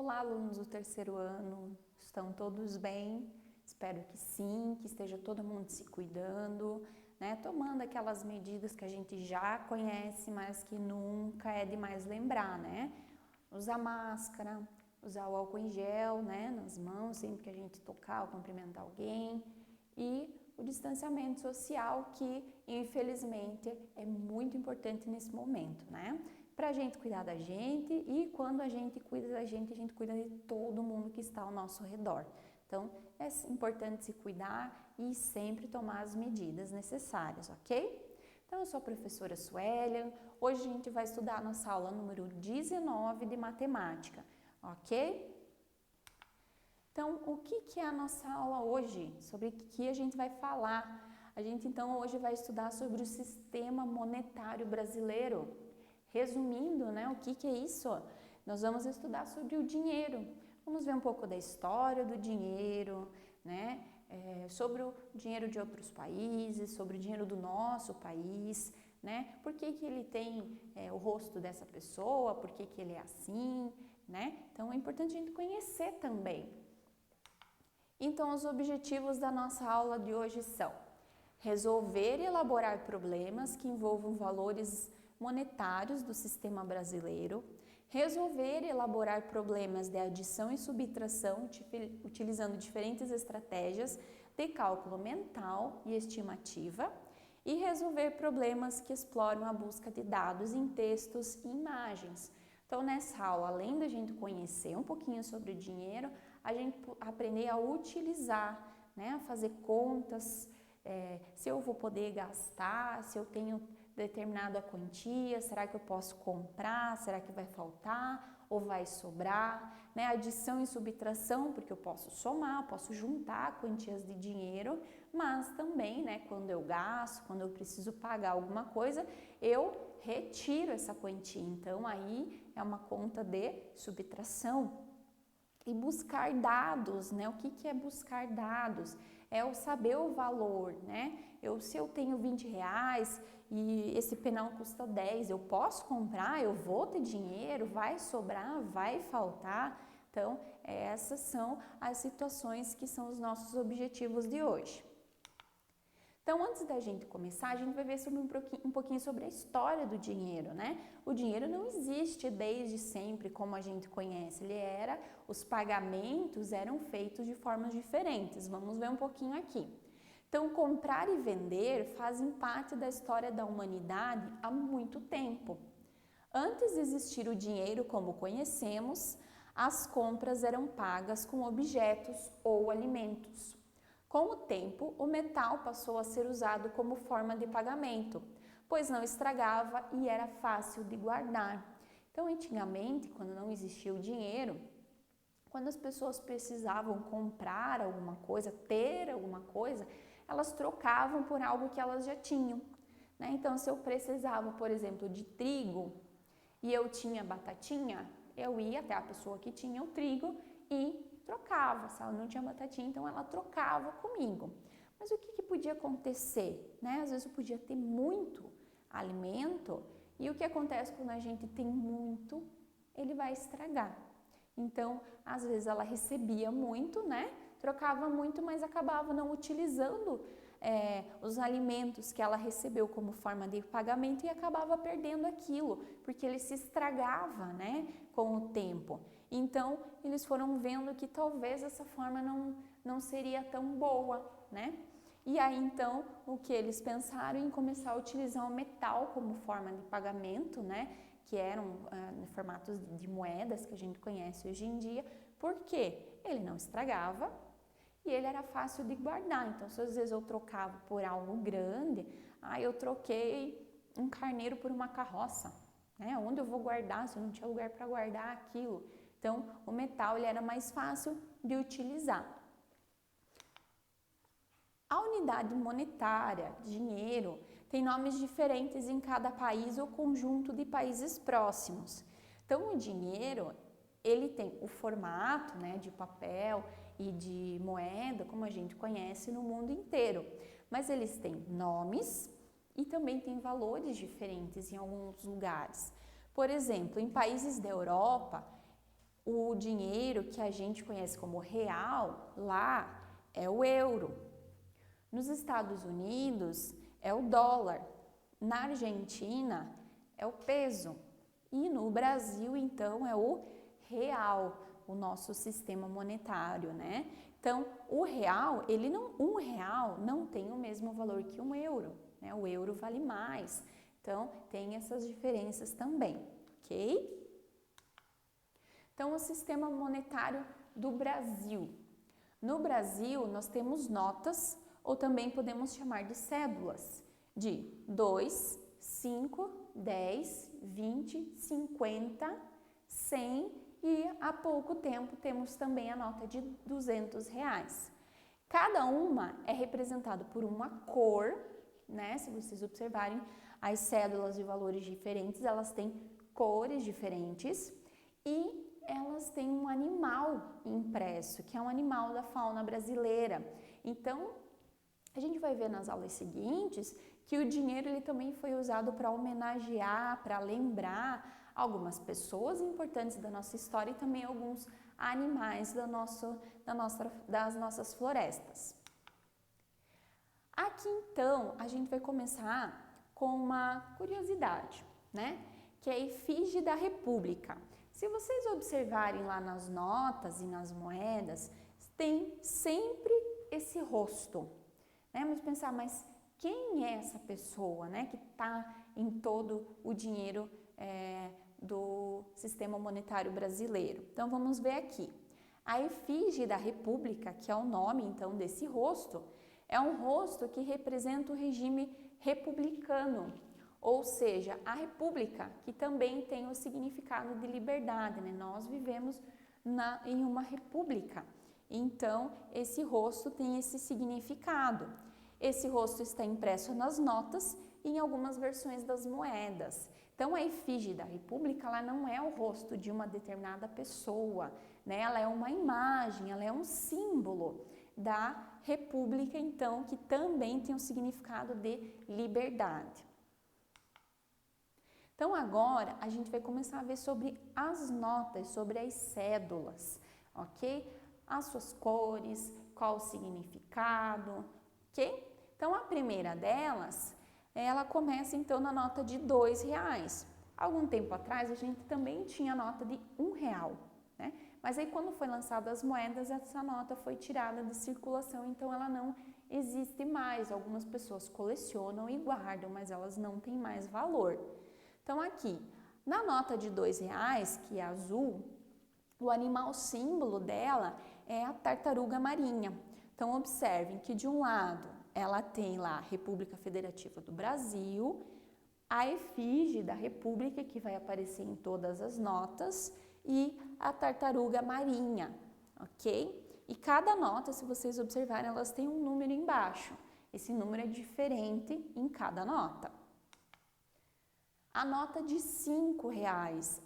Olá, alunos do terceiro ano, estão todos bem? Espero que sim, que esteja todo mundo se cuidando, né? Tomando aquelas medidas que a gente já conhece, mas que nunca é demais lembrar, né? Usar máscara, usar o álcool em gel, né? Nas mãos, sempre que a gente tocar ou cumprimentar alguém, e o distanciamento social, que infelizmente é muito importante nesse momento, né? Para a gente cuidar da gente, e quando a gente cuida da gente, a gente cuida de todo mundo que está ao nosso redor. Então, é importante se cuidar e sempre tomar as medidas necessárias, ok? Então, eu sou a professora Suélia. Hoje a gente vai estudar a nossa aula número 19 de matemática, ok? Então, o que é a nossa aula hoje? Sobre o que a gente vai falar? A gente, então, hoje vai estudar sobre o sistema monetário brasileiro. Resumindo, né, o que é isso? Nós vamos estudar sobre o dinheiro. Vamos ver um pouco da história do dinheiro, né? Sobre o dinheiro de outros países, sobre o dinheiro do nosso país, né? Por que ele tem o rosto dessa pessoa, por que ele é assim, né? Então, é importante a gente conhecer também. Então, os objetivos da nossa aula de hoje são resolver e elaborar problemas que envolvam valores monetários do sistema brasileiro, resolver e elaborar problemas de adição e subtração utilizando diferentes estratégias de cálculo mental e estimativa, e resolver problemas que exploram a busca de dados em textos e imagens. Então, nessa aula, além da gente conhecer um pouquinho sobre o dinheiro, a gente aprender a utilizar, né, a fazer contas, se eu vou poder gastar, se eu tenho determinada quantia, será que eu posso comprar, será que vai faltar ou vai sobrar, né? Adição e subtração, porque eu posso somar, posso juntar quantias de dinheiro, mas também, né, quando eu gasto, quando eu preciso pagar alguma coisa, eu retiro essa quantia, então aí é uma conta de subtração. E buscar dados, né? O que é buscar dados? É o saber o valor, né? Se eu tenho 20 reais e esse penal custa 10, eu posso comprar? Eu vou ter dinheiro? Vai sobrar? Vai faltar? Então, essas são as situações que são os nossos objetivos de hoje. Então, antes da gente começar, a gente vai ver sobre um pouquinho sobre a história do dinheiro, né? O dinheiro não existe desde sempre como a gente conhece. Os pagamentos eram feitos de formas diferentes. Vamos ver um pouquinho aqui. Então, comprar e vender fazem parte da história da humanidade há muito tempo. Antes de existir o dinheiro como conhecemos, as compras eram pagas com objetos ou alimentos. Com o tempo, o metal passou a ser usado como forma de pagamento, pois não estragava e era fácil de guardar. Então, antigamente, quando não existia o dinheiro, quando as pessoas precisavam comprar alguma coisa, ter alguma coisa, elas trocavam por algo que elas já tinham, né? Então, se eu precisava, por exemplo, de trigo e eu tinha batatinha, eu ia até a pessoa que tinha o trigo e trocava. Se ela não tinha batatinha, então ela trocava comigo. Mas o que podia acontecer, né? Às vezes eu podia ter muito alimento e o que acontece quando a gente tem muito, ele vai estragar. Então, às vezes ela recebia muito, né? Trocava muito, mas acabava não utilizando os alimentos que ela recebeu como forma de pagamento e acabava perdendo aquilo, porque ele se estragava, né, com o tempo. Então, eles foram vendo que talvez essa forma não seria tão boa, né? E aí, então, o que eles pensaram em começar a utilizar o metal como forma de pagamento, né? Que eram formatos de moedas que a gente conhece hoje em dia, porque ele não estragava e ele era fácil de guardar. Então, se às vezes eu trocava por algo grande, eu troquei um carneiro por uma carroça, né? Onde eu vou guardar se eu não tinha lugar para guardar aquilo? Então, o metal ele era mais fácil de utilizar. A unidade monetária, dinheiro, tem nomes diferentes em cada país ou conjunto de países próximos. Então, o dinheiro, ele tem o formato, né, de papel e de moeda, como a gente conhece no mundo inteiro. Mas eles têm nomes e também têm valores diferentes em alguns lugares. Por exemplo, em países da Europa, O dinheiro que a gente conhece como real, lá é o euro. Nos Estados Unidos é o dólar. Na Argentina é o peso. E no Brasil, então, é o real, o nosso sistema monetário, né? Então, o real, um real não tem o mesmo valor que um euro, né? O euro vale mais. Então, tem essas diferenças também, ok? Então, o sistema monetário do Brasil. No Brasil, nós temos notas, ou também podemos chamar de cédulas, de 2, 5, 10, 20, 50, 100 e há pouco tempo temos também a nota de R$ 200. Cada uma é representada por uma cor, né? Se vocês observarem, as cédulas de valores diferentes, elas têm cores diferentes e elas têm um animal impresso, que é um animal da fauna brasileira. Então, a gente vai ver nas aulas seguintes que o dinheiro ele também foi usado para homenagear, para lembrar algumas pessoas importantes da nossa história e também alguns animais das nossas florestas. Aqui então a gente vai começar com uma curiosidade, né? Que é a efígie da República. Se vocês observarem lá nas notas e nas moedas, tem sempre esse rosto, né? Vamos pensar, mas quem é essa pessoa, né, que está em todo o dinheiro do sistema monetário brasileiro? Então, vamos ver aqui. A efígie da República, que é o nome, então, desse rosto, é um rosto que representa o regime republicano, ou seja, a república, que também tem o significado de liberdade, né? Nós vivemos em uma república, então esse rosto tem esse significado. Esse rosto está impresso nas notas e em algumas versões das moedas. Então a efígie da república, ela não é o rosto de uma determinada pessoa, né? Ela é uma imagem, ela é um símbolo da república, então, que também tem um significado de liberdade. Então, agora a gente vai começar a ver sobre as notas, sobre as cédulas, ok? As suas cores, qual o significado, ok? Então, a primeira delas, ela começa então na nota de R$ 2. Algum tempo atrás, a gente também tinha nota de R$ 1, né? Mas aí, quando foi lançadas as moedas, essa nota foi tirada de circulação, então ela não existe mais. Algumas pessoas colecionam e guardam, mas elas não têm mais valor. Então, aqui, na nota de R$ 2, que é azul, o animal símbolo dela é a tartaruga marinha. Então, observem que de um lado ela tem lá a República Federativa do Brasil, a efígie da República, que vai aparecer em todas as notas, e a tartaruga marinha, ok? E cada nota, se vocês observarem, elas têm um número embaixo. Esse número é diferente em cada nota. A nota de R$ 5.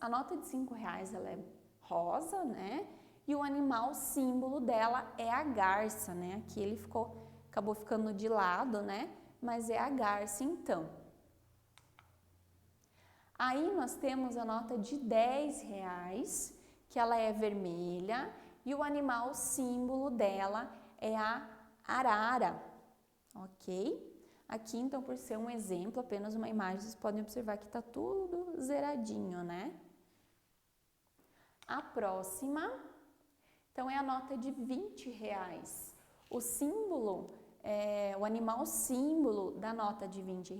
A nota de R$ 5 ela é rosa, né? E o animal símbolo dela é a garça, né? Aqui ele acabou ficando de lado, né? Mas é a garça, então. Aí nós temos a nota de R$ 10, que ela é vermelha, e o animal símbolo dela é a arara, ok? Aqui, então, por ser um exemplo, apenas uma imagem, vocês podem observar que está tudo zeradinho, né? A próxima, então, é a nota de R$ 20. O símbolo, o animal símbolo da nota de R$ 20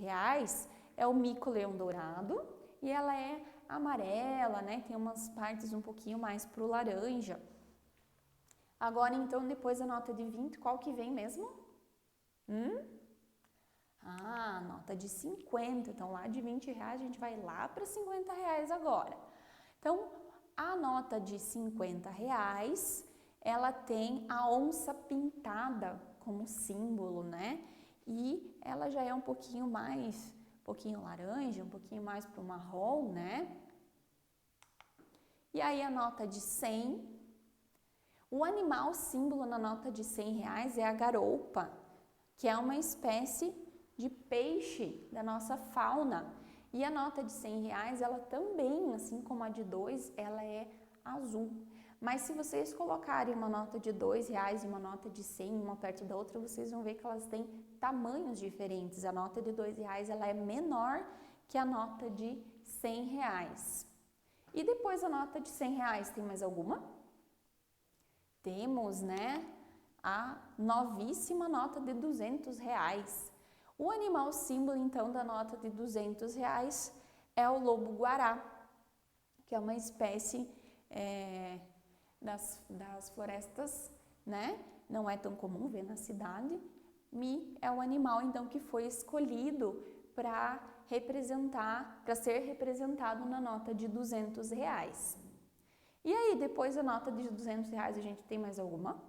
é o mico-leão dourado e ela é amarela, né? Tem umas partes um pouquinho mais pro laranja. Agora, então, depois da nota de 20, qual que vem mesmo? Nota de 50. Então, lá de R$ 20, a gente vai lá para R$ 50 agora. Então, a nota de R$ 50, ela tem a onça pintada como símbolo, né? E ela já é um pouquinho laranja, um pouquinho mais para o marrom, né? E aí a nota de 100, o animal símbolo na nota de R$ 100 é a garoupa, que é uma espécie de peixe da nossa fauna. E a nota de R$ 100, ela também, assim como a de 2, ela é azul. Mas se vocês colocarem uma nota de R$2 e uma nota de 100, uma perto da outra, vocês vão ver que elas têm tamanhos diferentes. A nota de R$2 ela é menor que a nota de R$100. E depois a nota de R$100, tem mais alguma? Temos, né, a novíssima nota de R$200. O animal símbolo, então, da nota de R$200 é o lobo-guará, que é uma espécie das florestas, né? Não é tão comum ver na cidade. É o animal, então, que foi escolhido para ser representado na nota de R$200. E aí, depois da nota de R$200, a gente tem mais alguma?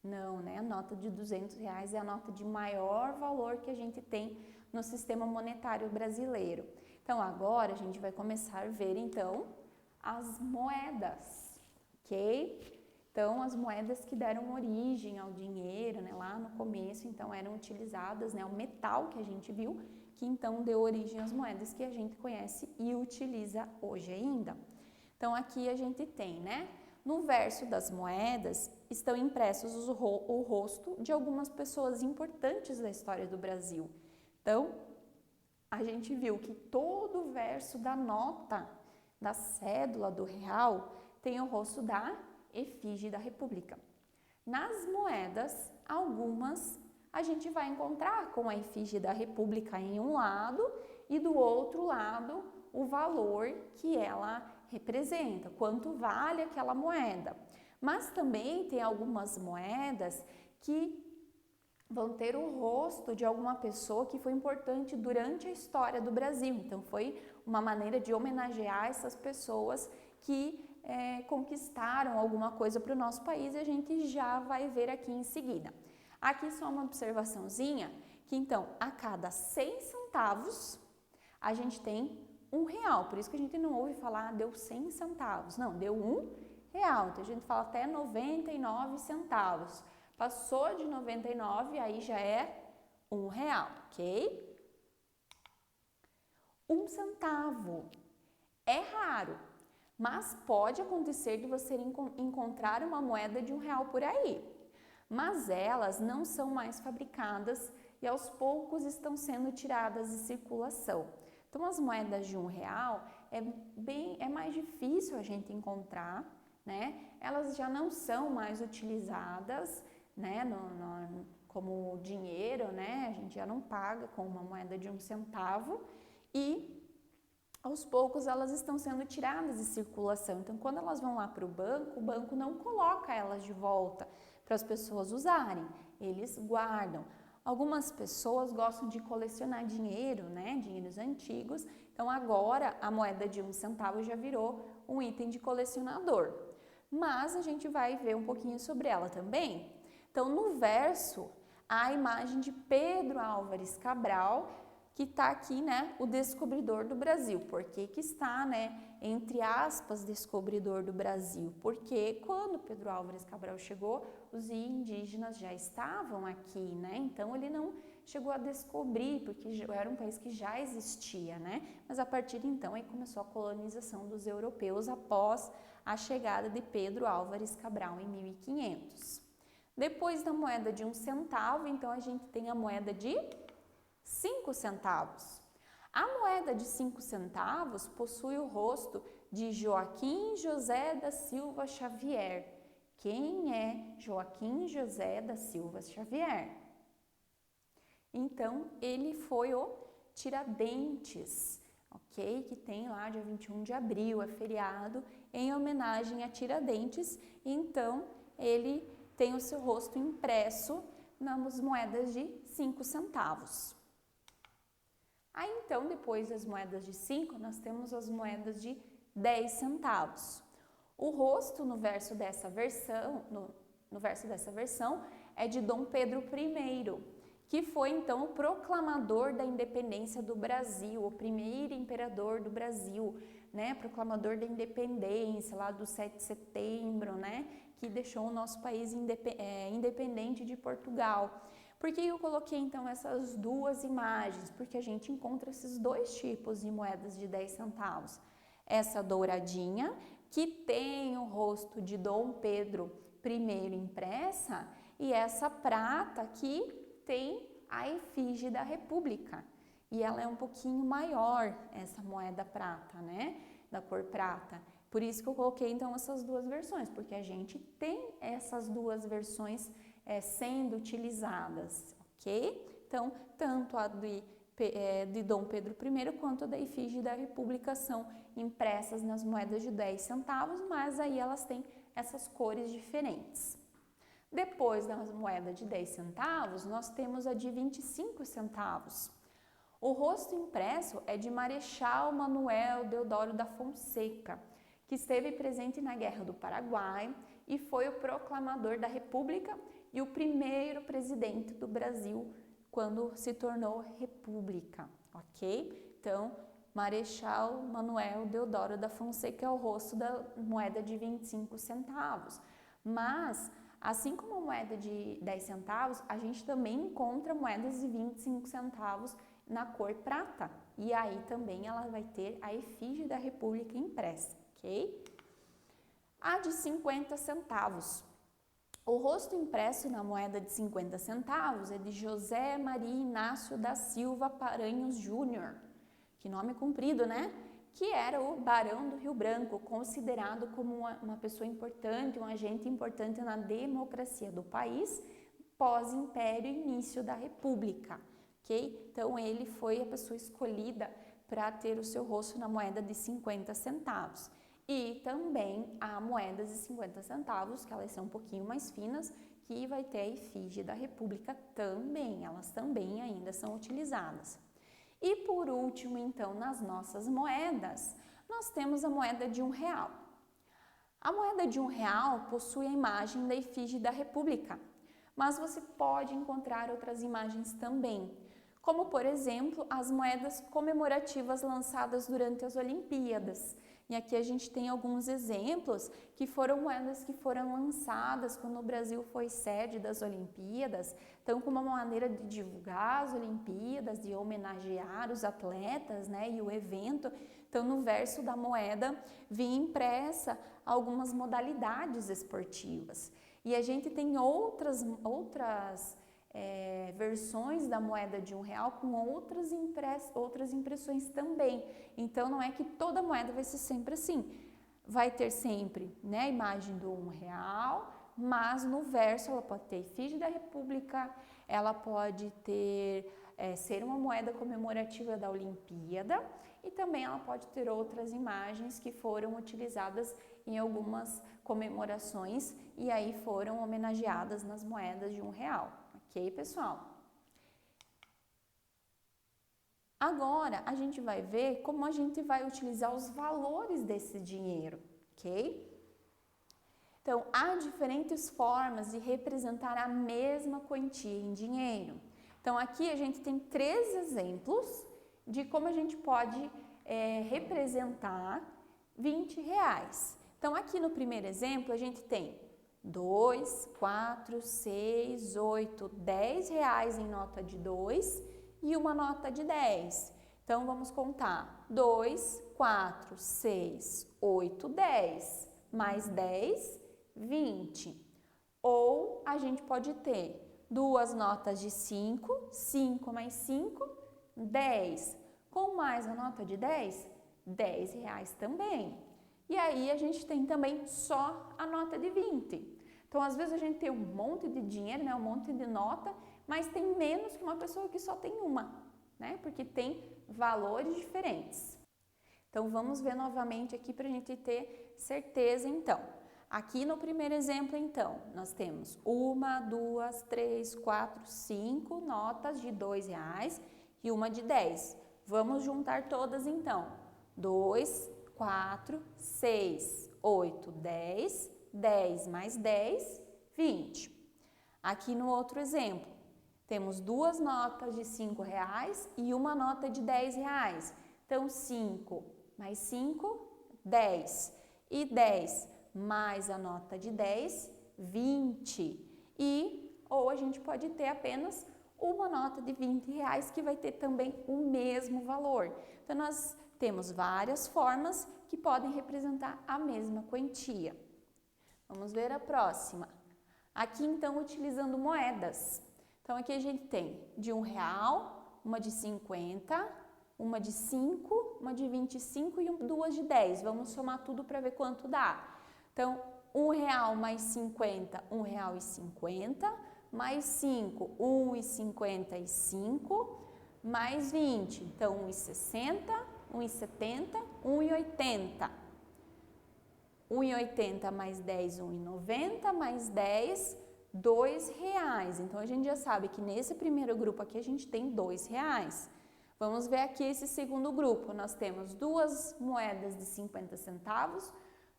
Não, né? A nota de R$200 é a nota de maior valor que a gente tem no sistema monetário brasileiro. Então, agora a gente vai começar a ver, então, as moedas, ok? Então, as moedas que deram origem ao dinheiro, né? Lá no começo, então, eram utilizadas, né? O metal que a gente viu, que então deu origem às moedas que a gente conhece e utiliza hoje ainda. Então, aqui a gente tem, né? No verso das moedas estão impressos o rosto de algumas pessoas importantes da história do Brasil. Então, a gente viu que todo o verso da nota, da cédula do real, tem o rosto da efígie da República. Nas moedas, algumas a gente vai encontrar com a efígie da República em um lado e do outro lado o valor que ela representa, quanto vale aquela moeda. Mas também tem algumas moedas que vão ter o rosto de alguma pessoa que foi importante durante a história do Brasil. Então, foi uma maneira de homenagear essas pessoas que conquistaram alguma coisa para o nosso país e a gente já vai ver aqui em seguida. Aqui só uma observaçãozinha, que então, a cada 100 centavos, a gente tem R$1. Por isso que a gente não ouve falar deu 100 centavos. Não, deu R$1. Então, a gente fala até 99 centavos. Passou de 99, aí já é R$1, ok? 1 centavo é raro, mas pode acontecer de você encontrar uma moeda de R$1 por aí. Mas elas não são mais fabricadas e aos poucos estão sendo tiradas de circulação. Então, as moedas de R$1 é mais difícil a gente encontrar, né? Elas já não são mais utilizadas, né, como dinheiro, né? A gente já não paga com uma moeda de 1 centavo e aos poucos elas estão sendo tiradas de circulação. Então, quando elas vão lá para o banco não coloca elas de volta para as pessoas usarem, eles guardam. Algumas pessoas gostam de colecionar dinheiro, né? Dinheiros antigos. Então, agora a moeda de 1 centavo já virou um item de colecionador. Mas a gente vai ver um pouquinho sobre ela também. Então, no verso, há a imagem de Pedro Álvares Cabral, que está aqui, né, o descobridor do Brasil. Por que que está, né, entre aspas, descobridor do Brasil? Porque quando Pedro Álvares Cabral chegou, os indígenas já estavam aqui, né? Então, ele não chegou a descobrir, porque era um país que já existia, né? Mas a partir de então, aí começou a colonização dos europeus após a chegada de Pedro Álvares Cabral em 1500. Depois da moeda de 1 centavo, então a gente tem a moeda de 5 centavos. A moeda de 5 centavos possui o rosto de Joaquim José da Silva Xavier. Quem é Joaquim José da Silva Xavier? Então, ele foi o Tiradentes, ok? Que tem lá dia 21 de abril, é feriado, em homenagem a Tiradentes. Então, ele tem o seu rosto impresso nas moedas de 5 centavos. Aí, então, depois das moedas de 5, nós temos as moedas de 10 centavos. O rosto no verso dessa versão, é de Dom Pedro I, que foi, então, o proclamador da independência do Brasil, o primeiro imperador do Brasil, né? Proclamador da independência, lá do 7 de setembro, né? Que deixou o nosso país independente de Portugal. Por que eu coloquei, então, essas duas imagens? Porque a gente encontra esses dois tipos de moedas de 10 centavos. Essa douradinha, que tem o rosto de Dom Pedro I impressa e essa prata que tem a efígie da República. E ela é um pouquinho maior, essa moeda prata, né? Da cor prata. Por isso que eu coloquei então essas duas versões, porque a gente tem essas duas versões sendo utilizadas, ok? Então, tanto a de Dom Pedro I quanto a da efígie da República são impressas nas moedas de 10 centavos, mas aí elas têm essas cores diferentes. Depois da moeda de 10 centavos, nós temos a de 25 centavos. O rosto impresso é de Marechal Manuel Deodoro da Fonseca, que esteve presente na Guerra do Paraguai e foi o proclamador da República e o primeiro presidente do Brasil quando se tornou república, ok? Então, Marechal Manuel Deodoro da Fonseca é o rosto da moeda de 25 centavos. Mas, assim como a moeda de 10 centavos, a gente também encontra moedas de 25 centavos na cor prata. E aí também ela vai ter a efígie da República impressa, ok? A de 50 centavos. O rosto impresso na moeda de 50 centavos é de José Maria Inácio da Silva Paranhos Júnior, que nome comprido, né? Que era o Barão do Rio Branco, considerado como uma pessoa importante, um agente importante na democracia do país, pós-império e início da República, ok? Então, ele foi a pessoa escolhida para ter o seu rosto na moeda de 50 centavos. E também há moedas de 50 centavos, que elas são um pouquinho mais finas, que vai ter a efígie da República também, elas também ainda são utilizadas. E por último, então, nas nossas moedas, nós temos a moeda de R$1. A moeda de R$1 possui a imagem da efígie da República, mas você pode encontrar outras imagens também, como, por exemplo, as moedas comemorativas lançadas durante as Olimpíadas. E aqui a gente tem alguns exemplos que foram moedas que foram lançadas quando o Brasil foi sede das Olimpíadas, então como uma maneira de divulgar as Olimpíadas, de homenagear os atletas, né, e o evento. Então no verso da moeda vinha impressa algumas modalidades esportivas. E a gente tem outras versões da moeda de R$1 com outras impressões também. Então, não é que toda moeda vai ser sempre assim. Vai ter sempre, né, a imagem do R$1, mas no verso ela pode ter efígie da República, ela pode ter, ser uma moeda comemorativa da Olimpíada e também ela pode ter outras imagens que foram utilizadas em algumas comemorações e aí foram homenageadas nas moedas de R$1. Ok, pessoal? Agora, a gente vai ver como a gente vai utilizar os valores desse dinheiro, ok? Então, há diferentes formas de representar a mesma quantia em dinheiro. Então, aqui a gente tem 3 exemplos de como a gente pode representar R$20. Então, aqui no primeiro exemplo, a gente tem 2, 4, 6, 8, R$10 em nota de 2 e uma nota de 10. Então, vamos contar 2, 4, 6, 8, 10, mais 10, 20. Ou a gente pode ter 2 notas de 5, 5 mais 5, 10. Com mais a nota de 10, R$10 também. E aí a gente tem também só a nota de 20. Então, às vezes a gente tem um monte de dinheiro, né, um monte de nota, mas tem menos que uma pessoa que só tem uma, né, porque tem valores diferentes. Então, vamos ver novamente aqui para a gente ter certeza, então. Aqui no primeiro exemplo, então, nós temos 1, 2, 3, 4, 5 notas de R$2 e uma de 10. Vamos juntar todas, então. 2, 4, 6, 8, 10, 10 mais 10, 20. Aqui no outro exemplo, temos 2 notas de R$5 e uma nota de R$10. Então, 5 mais 5, 10. E 10 mais a nota de 10, 20. Ou a gente pode ter apenas uma nota de R$20 que vai ter também o mesmo valor. Então, nós temos várias formas que podem representar a mesma quantia. Vamos ver a próxima. Aqui, então, utilizando moedas. Então, aqui a gente tem de R$1, uma de 50, uma de 5, uma de 25 e duas de 10. Vamos somar tudo para ver quanto dá. Então, R$1 mais 50, R$1,50, mais 5, R$1,55, mais 20, então R$1,60, R$1,70, R$1,80. R$1,80 mais 10, R$1,90, mais 10, R$2. Então, a gente já sabe que nesse primeiro grupo aqui a gente tem R$2. Vamos ver aqui esse segundo grupo. Nós temos duas moedas de 50 centavos,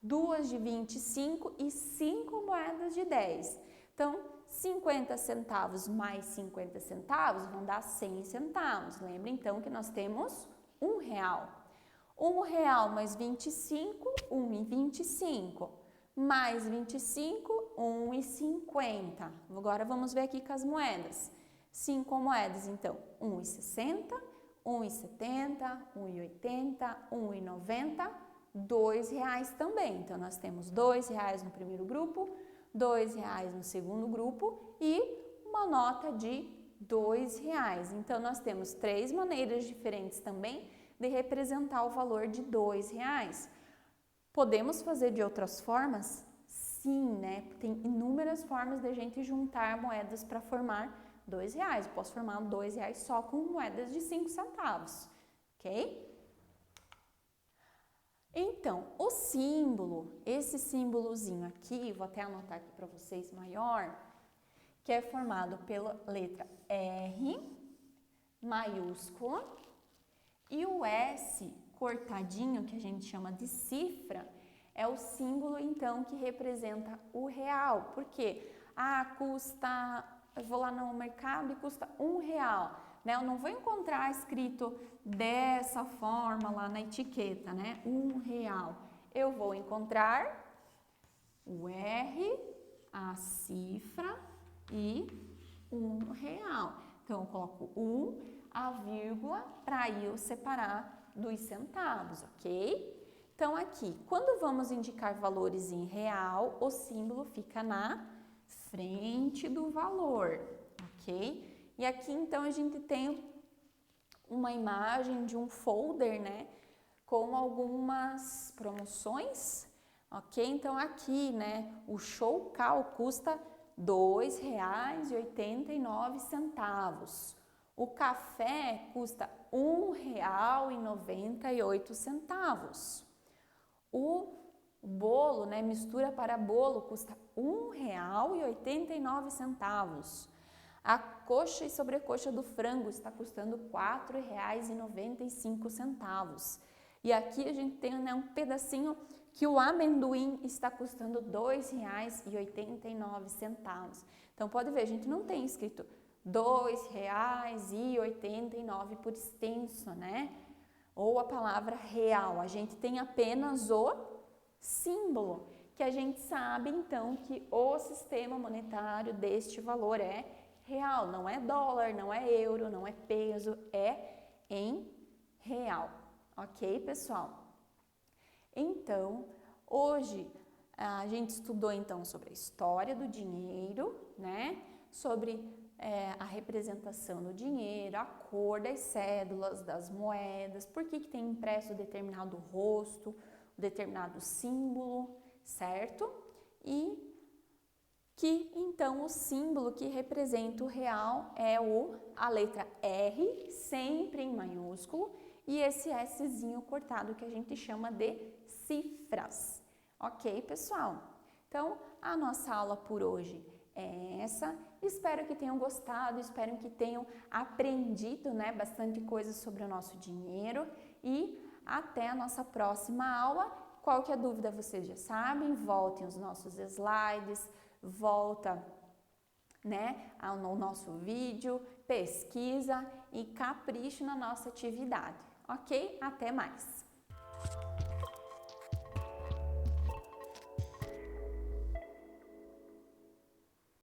duas de 25 e 5 moedas de 10. Então, 50 centavos mais 50 centavos vão dar 100 centavos. Lembra, então, que nós temos R$1. R$1 mais 25, R$1,25. Mais 25, R$1,50. Agora, vamos ver aqui com as moedas. 5 moedas, então, R$1,60, R$1,70, R$1,80, R$1,90, R$2 também. Então, nós temos R$2 no primeiro grupo, R$2 no segundo grupo e uma nota de R$2. Então, nós temos 3 maneiras diferentes também de representar o valor de R$2. Podemos fazer de outras formas? Sim, né? Tem inúmeras formas de a gente juntar moedas para formar R$2. Eu posso formar R$2 só com moedas de 5 centavos, ok? Então, o símbolo, esse símbolozinho aqui, vou até anotar aqui para vocês maior, que é formado pela letra R maiúscula e o S cortadinho, que a gente chama de cifra, é o símbolo então que representa o real. Por quê? Eu vou lá no mercado e custa R$1, né? Eu não vou encontrar escrito dessa forma lá na etiqueta, né? R$1. Eu vou encontrar o R, a cifra e R$1. Então, eu coloco a vírgula, para eu separar dos centavos, ok? Então, aqui, quando vamos indicar valores em real, o símbolo fica na frente do valor, ok? E aqui, então, a gente tem uma imagem de um folder, né? Com algumas promoções, ok? Então, aqui, né? O Show Cal custa R$2,89. O café custa R$1,98. O bolo, né, mistura para bolo, custa R$1,89. A coxa e sobrecoxa do frango está custando R$4,95. E aqui a gente tem, né, um pedacinho que o amendoim está custando R$2,89. Então, pode ver, a gente não tem escrito R$2,89 por extenso, né? Ou a palavra real. A gente tem apenas o símbolo, que a gente sabe, então, que o sistema monetário deste valor é real. Não é dólar, não é euro, não é peso, é em real. Ok, pessoal? Então, hoje a gente estudou, então, sobre a história do dinheiro, né? Sobre a representação do dinheiro, a cor das cédulas, das moedas, por que tem impresso determinado rosto, determinado símbolo, certo? E que então o símbolo que representa o real é a letra R, sempre em maiúsculo, e esse Szinho cortado que a gente chama de cifras. Ok, pessoal? Então, a nossa aula por hoje é essa. Espero que tenham gostado, espero que tenham aprendido, né, bastante coisa sobre o nosso dinheiro e até a nossa próxima aula. Qualquer dúvida vocês já sabem, voltem os nossos slides, volta, né, ao nosso vídeo, pesquisa e capriche na nossa atividade, ok? Até mais!